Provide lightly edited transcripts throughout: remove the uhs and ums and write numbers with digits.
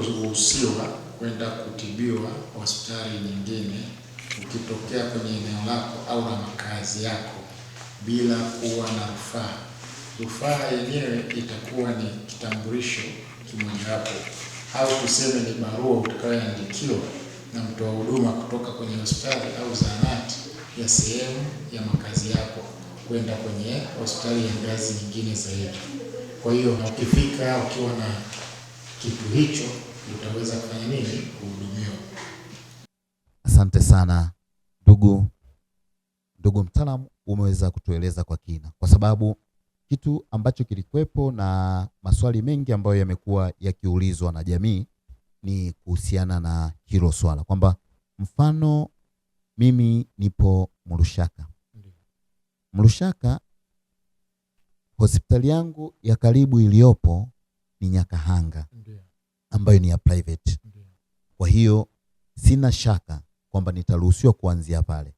hutoruhusiwa kwenda kutibiwa hospitali nyingine ukitokea kwenye eneo lako au la makazi yako bila kuwa na rufaa. Rufaa yenyewe itakuwa ni kitambulisho kimojawapo au tuseme ni barua utakayoandikiwa na mtoa huduma kutoka kwenye hospitali au zahanati ya sehemu ya makazi yako kwenda kwenye hospitali ya ngazi nyingine zaidi. Kwa hiyo ukifika ukiwa na kitu hicho utaweza kufanya nini? Kuhudumiwa. Asante sana ndugu mtaalamu, umeweza kutueleza kwa kina, kwa sababu kitu ambacho kilikuwepo na maswali mengi ambayo yamekuwa yakiulizwa na jamii ni kuhusiana na hilo swala, kwamba mfano mimi nipo Mrushaka, hospitali yangu ya karibu iliyopo ni Nyakahanga ambayo ni ya private. Kwa hiyo sina shaka kwamba nitaruhusiwa kuanzia pale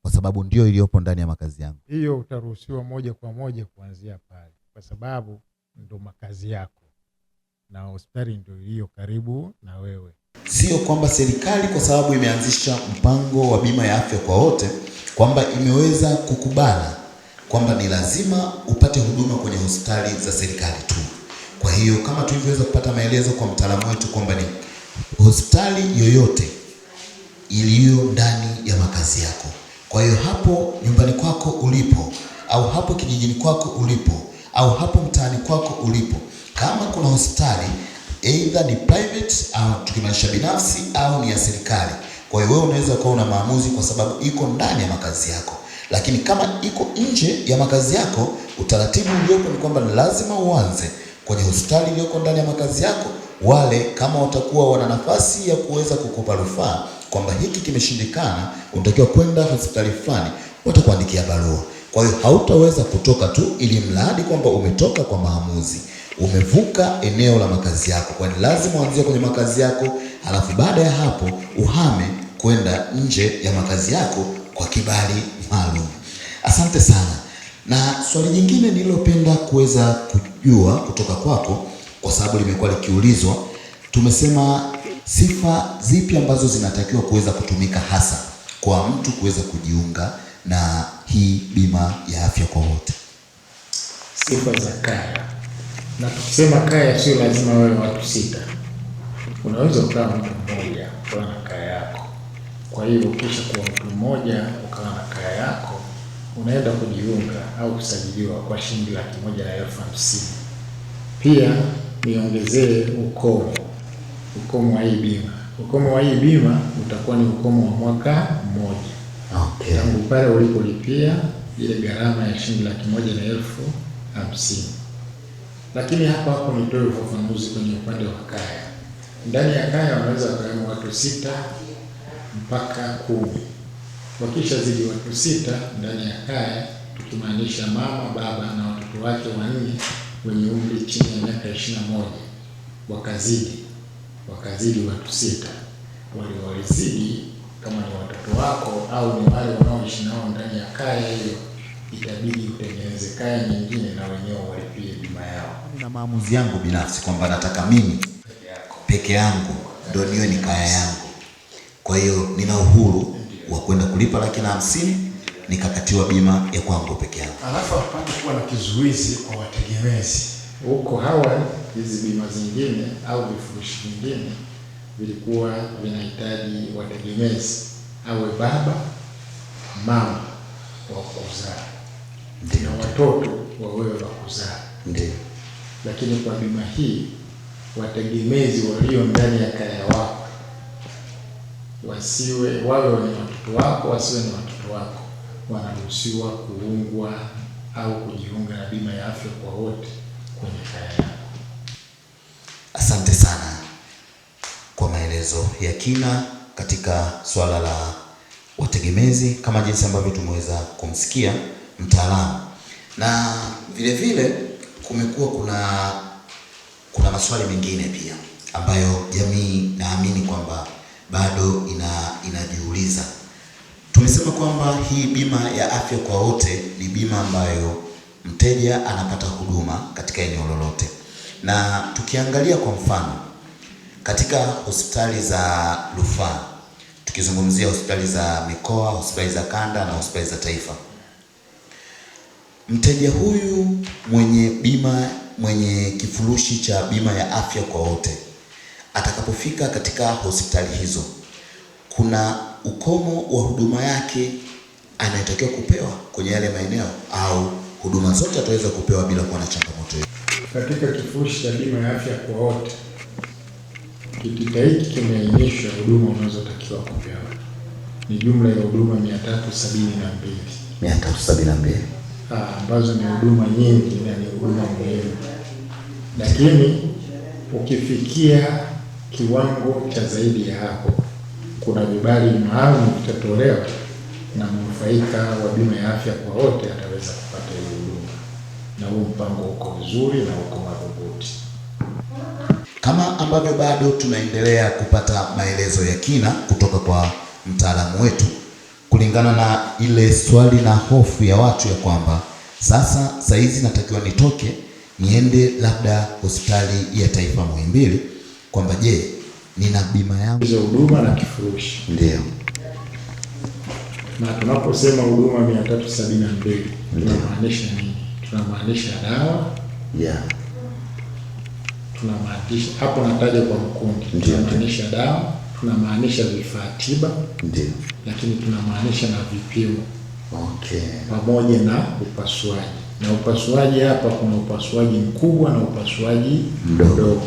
kwa sababu ndio iliyopo ndani ya makazi yangu. Hiyo utaruhusiwa moja kwa moja kuanzia pale kwa sababu ndo makazi yako na hospitali ndio hiyo karibu na wewe. Sio kwamba serikali kwa sababu imeanzisha mpango wa bima ya afya kwa wote kwamba imeweza kukubala kwamba ni lazima upate huduma kwenye hospitali za serikali tu. Kwa hiyo kama tulivyoweza kupata maelezo kwa mtaalamu wetu kwamba ni hospitali yoyote iliyo ndani ya makazi yako. Kwa hiyo hapo nyumbani kwako ulipo au hapo kijijini kwako ulipo au hapo mtaani kwako ulipo, kama kuna hospitali either ni private au tukimaanisha binafsi au ni ya serikali, kwa hiyo wewe unaweza kuwa una maamuzi kwa sababu iko ndani ya makazi yako. Lakini kama iko nje ya makazi yako, utaratibu uliopo ni kwamba lazima uanze kwenye hospitali iliyoko ndani ya makazi yako. Wale kama watakuwa wana nafasi ya kuweza kukupa rufaa kwamba hiki kimeshindikana, unatakiwa kwenda hospitali fulani, watakuandikia barua. Kwa hiyo hautaweza kutoka tu ili mradi kwamba umetoka kwa maamuzi, umevuka eneo la makazi yako. Kwa hiyo lazima uanzie kwenye makazi yako, halafu baada ya hapo uhame kwenda nje ya makazi yako kwa kibali maalum. Asante sana. Na swali jingine nililopenda kuweza kujua kutoka kwako, kwa sababu limekuwa likiulizwa, tumesema sifa zipi ambazo zinatakiwa kuweza kutumika hasa kwa mtu kuweza kujiunga na hii bima ya afya kwa wote? Sifa za kaya. Na tukisema kaya sio lazima wewe watu 6. Unaweza ukawa mtu mmoja ukawa na kaya yako. Kwa hiyo ukisha kuwa mtu mmoja ukawa na kaya yako, unaenda kujiunga au kusajiliwa kwa shilingi 150,000. Pia niongezee ukomo wa hii bima. Ukomo wa hii bima utakuwa ni ukomo wa mwaka mmoja. Okay. Tangu pale ulipolipia ile gharama ya shilingi 150,000. Lakini hapo nitoe ufafanuzi kwenye upande wa kaya. Ndani ya kaya wanaweza kuwa watu 6 mpaka 10. Wakisha zidi watu 6 ndani ya kaya, tukimaanisha mama, baba na watoto wake 4 wenye umri chini ya miaka 21, wakazidi watu 6. Walizidi, kama ni watoto wako au ni wale wanaoishi nao ndani ya kaya hiyo, itabidi utengeneze kaya nyingine na wenyewe walipie bima yao. Na maamuzi yangu binafsi kwamba nataka mimi peke yangu ndio niwe ni kaya yangu. Kwa hiyo nina uhuru wa kwenda kulipa 150,000 nikakatiwa bima ya kwangu peke yangu. Alafu hapana kuwa na kizuizi kwa wategemezi. Huko hawa hizi bima zingine au vifurushi vingine vilikuwa vinahitaji wategemezi awe baba, mama wa kuzaa na watoto wawe wa kuzaa. Ndiyo. Lakini kwa bima hii wategemezi walio ndani ya kaya wako wawe ni watoto wako, wasiwe ni watoto wako, wanaruhusiwa kuungwa au kujiunga na bima ya afya kwa wote kwenye kaya yako. Asante sana kwa maelezo ya kina katika swala la wategemezi, kama jinsi ambavyo tumeweza kumsikia mtaalamu. Na vile vile kumekuwa kuna maswali mengine pia ambayo jamii naamini kwamba bado inajiuliza. Tumesema kwamba hii bima ya afya kwa wote ni bima ambayo mteja anapata huduma katika eneo lolote. Na tukiangalia kwa mfano katika hospitali za rufaa, tukizungumzia hospitali za mikoa, hospitali za kanda na hospitali za taifa, mteja huyu mwenye kifurushi cha bima ya afya kwa wote atakapofika katika hospitali hizo, kuna ukomo wa huduma yake anayetakiwa kupewa kwenye yale maeneo, au huduma zote ataweza kupewa bila kuwa na changamoto hiyo? Katika kifurushi cha bima ya afya kwa wote, kitita hiki kimeainisha huduma unazotakiwa kupewa. Ni jumla ya huduma 372 ambazo ni huduma nyingi na ni huduma muhimu, lakini ukifikia kiwango cha zaidi ya hapo, kuna vibali maalum vitatolewa na mnufaika wa bima ya afya kwa wote ataweza kupata hiyo huduma, na huu mpango uko vizuri na uko madhubuti. Kama ambavyo bado tunaendelea kupata maelezo ya kina kutoka kwa mtaalamu wetu, kulingana na ile swali na hofu ya watu ya kwamba saa hizi natakiwa nitoke niende labda hospitali ya taifa Muhimbili, kwamba je, nina bima yangu hizo huduma na kifurushi? Ndio. Na tunaposema huduma 372 tunamaanisha nini? Tunamaanisha dawa, tunamaanisha hapo, nataja kwa mkundi, tunamaanisha dawa, tunamaanisha vifaa tiba, lakini tunamaanisha na vipimo, pamoja na upasuaji. Na upasuaji hapa kuna upasuaji mkubwa na upasuaji mdogo.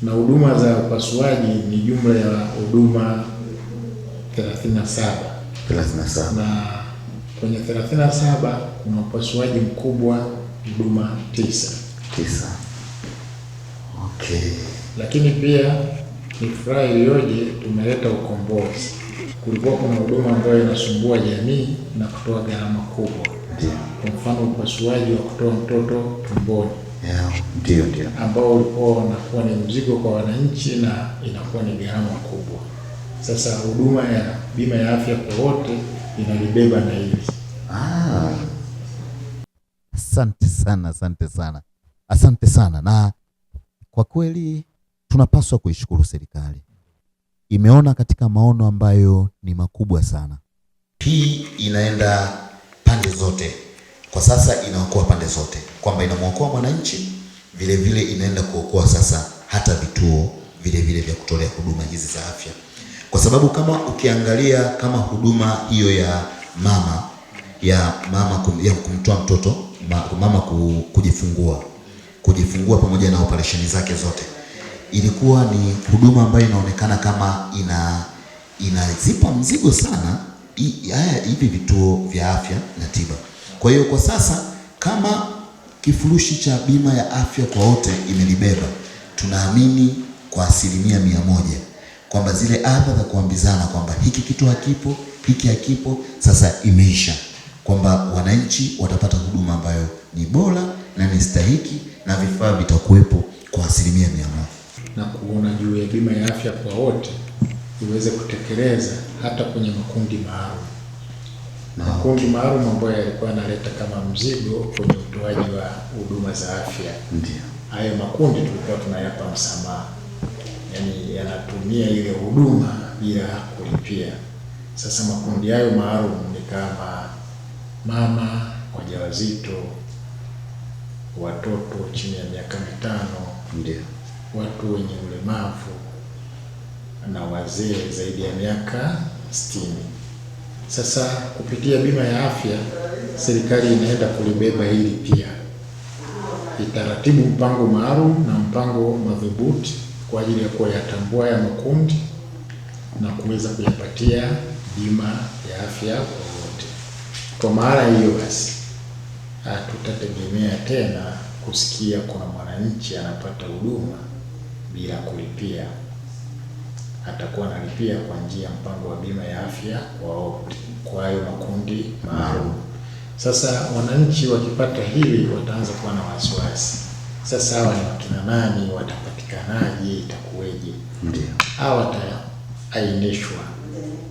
Na huduma za upasuaji ni jumla ya huduma 37. Na kwenye 37 kuna upasuaji mkubwa huduma 9. Lakini pia ni furaha iliyoje, tumeleta ukombozi. Kulikuwa kuna huduma ambayo inasumbua jamii na kutoa gharama kubwa. Kwa mfano upasuaji wa kutoa mtoto tumboni, ambao ulikuwa unakuwa ni mzigo kwa wananchi na inakuwa ni gharama kubwa. Sasa huduma ya bima ya afya kwa wote inalibeba na hili. Asante sana. Na kwa kweli tunapaswa kuishukuru serikali, imeona katika maono ambayo ni makubwa sana. Hii inaenda pande zote kwa sasa, inaokoa pande zote, kwamba inamwokoa mwananchi, vile vile inaenda kuokoa sasa hata vituo vile vile vya kutolea huduma hizi za afya, kwa sababu kama ukiangalia kama huduma hiyo ya mama kumtoa mtoto, mama kujifungua pamoja na operesheni zake zote, ilikuwa ni huduma ambayo inaonekana kama inazipa mzigo sana hivi vituo vya afya na tiba. Kwa hiyo kwa sasa kama kifurushi cha bima ya afya kwa wote imelibeba, tunaamini kwa 100% kwamba zile adha za kuambizana kwamba hiki kitu hakipo, hiki hakipo, sasa imeisha, kwamba wananchi watapata huduma ambayo ni bora na ni stahiki na vifaa vitakuwepo kwa 100%. Na kuona juu ya bima ya afya kwa wote iweze kutekeleza hata kwenye makundi maalum. Makundi maalum ambayo yalikuwa yanaleta kama mzigo kwenye utoaji wa huduma za afya. Hayo makundi tulikuwa tunayapa msamaha, yaani yanatumia ile huduma bila kulipia. Sasa makundi hayo maalum ni kama mama wajawazito, watoto chini ya miaka 5, watu wenye ulemavu na wazee zaidi ya miaka 60. Sasa kupitia bima ya afya serikali inaenda kulibeba hili pia, itaratibu mpango maalum na mpango madhubuti kwa ajili ya kuyatambua ya makundi na kuweza kuyapatia bima ya afya kwa wote. Kwa maana hiyo basi hatutategemea tena kusikia kuna mwananchi anapata huduma bila kulipia. Atakuwa analipia kwa njia mpango wa bima ya afya kwa wote, kwa hayo makundi maalum. Sasa wananchi wakipata hili wataanza kuwa na wasiwasi. Sasa hawa ni wakina nani, watapatikanaje, itakuweje? Hawa wataainishwa.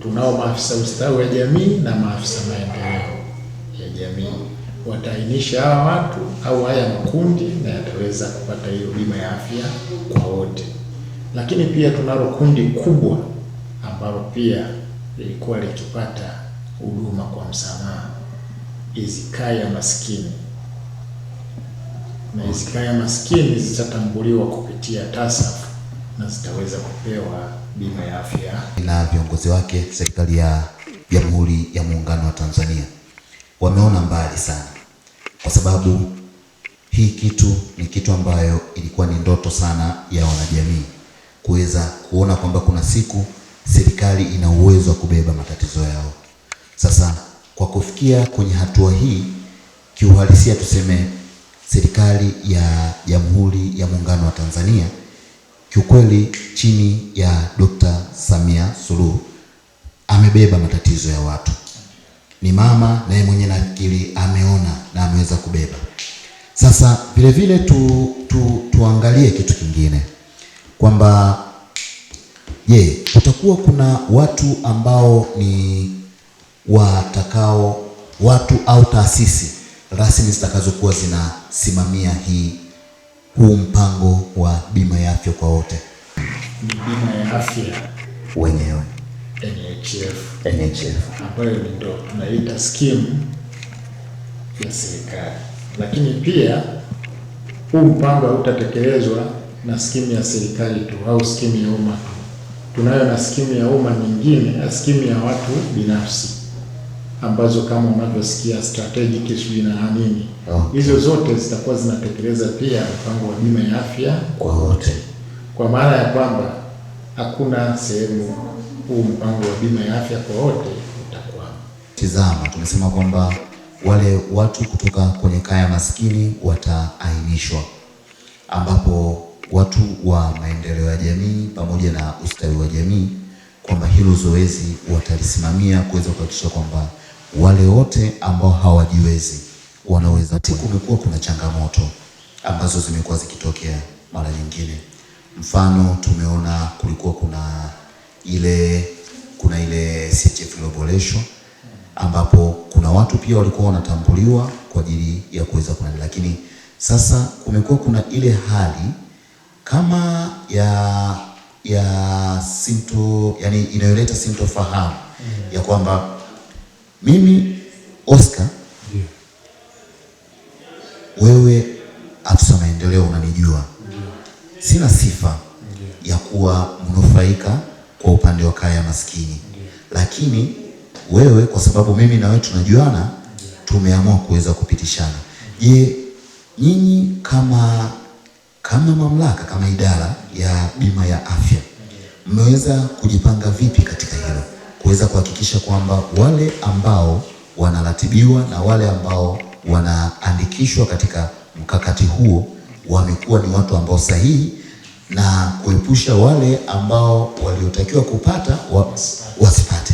Tunao maafisa ustawi wa jamii na maafisa maendeleo ya jamii. wataainisha hawa watu au haya makundi na yataweza kupata hiyo bima ya afya kwa wote. Lakini pia tunalo kundi kubwa ambalo pia lilikuwa likipata huduma kwa msamaha, hizi kaya maskini, na hizi kaya maskini zitatambuliwa kupitia TASAF na zitaweza kupewa bima ya afya. Na viongozi wake serikali ya Jamhuri ya Muungano wa Tanzania wameona mbali sana, kwa sababu hii kitu ni kitu ambayo ilikuwa ni ndoto sana ya wanajamii kuweza kuona kwamba kuna siku serikali ina uwezo wa kubeba matatizo yao. Sasa kwa kufikia kwenye hatua hii, kiuhalisia tuseme serikali ya Jamhuri ya Muungano wa Tanzania kiukweli chini ya Dr. Samia Suluhu amebeba matatizo ya watu. Ni mama naye mwenye nafikiri ameona na ameweza kubeba. Sasa vile vile tuangalie kitu kingine kwamba kutakuwa kuna watu ambao ni watu au taasisi rasmi zitakazokuwa zinasimamia huu mpango wa bima ya afya kwa wote. Ni bima ya afya wenyewe NHIF ambayo ndio tunaita scheme ya serikali, lakini pia huu mpango hautatekelezwa na scheme ya serikali tu au scheme ya umma tu. Tunayo na scheme ya umma nyingine, scheme ya watu binafsi ambazo kama unavyosikia strategic issue na nini, hizo zote zitakuwa zinatekeleza pia mpango wa bima ya afya kwa wote, kwa maana ya kwamba hakuna sehemu huu mpango wa bima ya afya kwa wote utakuwa. Tizama, tumesema kwamba wale watu kutoka kwenye kaya maskini wataainishwa, ambapo watu wa maendeleo ya jamii pamoja na ustawi wa jamii kwamba hilo zoezi watalisimamia kuweza kuhakikisha kwamba wale wote ambao hawajiwezi wanaweza. Kumekuwa kuna changamoto ambazo zimekuwa zikitokea mara nyingine. Mfano tumeona kulikuwa kuna ile CHF Laboration ambapo kuna watu pia walikuwa wanatambuliwa kwa ajili ya kuweza kuna, lakini sasa kumekuwa kuna ile hali kama ya yani inayoleta sintofahamu ya kwamba mimi Oscar, wewe afisa maendeleo unanijua, sina sifa ya kuwa mnufaika kwa upande wa kaya maskini, lakini wewe kwa sababu mimi na wewe tunajuana, tumeamua kuweza kupitishana. Je, nyinyi kama mamlaka, kama idara ya bima ya afya mmeweza kujipanga vipi katika hilo kuweza kuhakikisha kwamba wale ambao wanaratibiwa na wale ambao wanaandikishwa katika mkakati huo wamekuwa ni watu ambao sahihi na kuepusha wale ambao waliotakiwa kupata wasipate?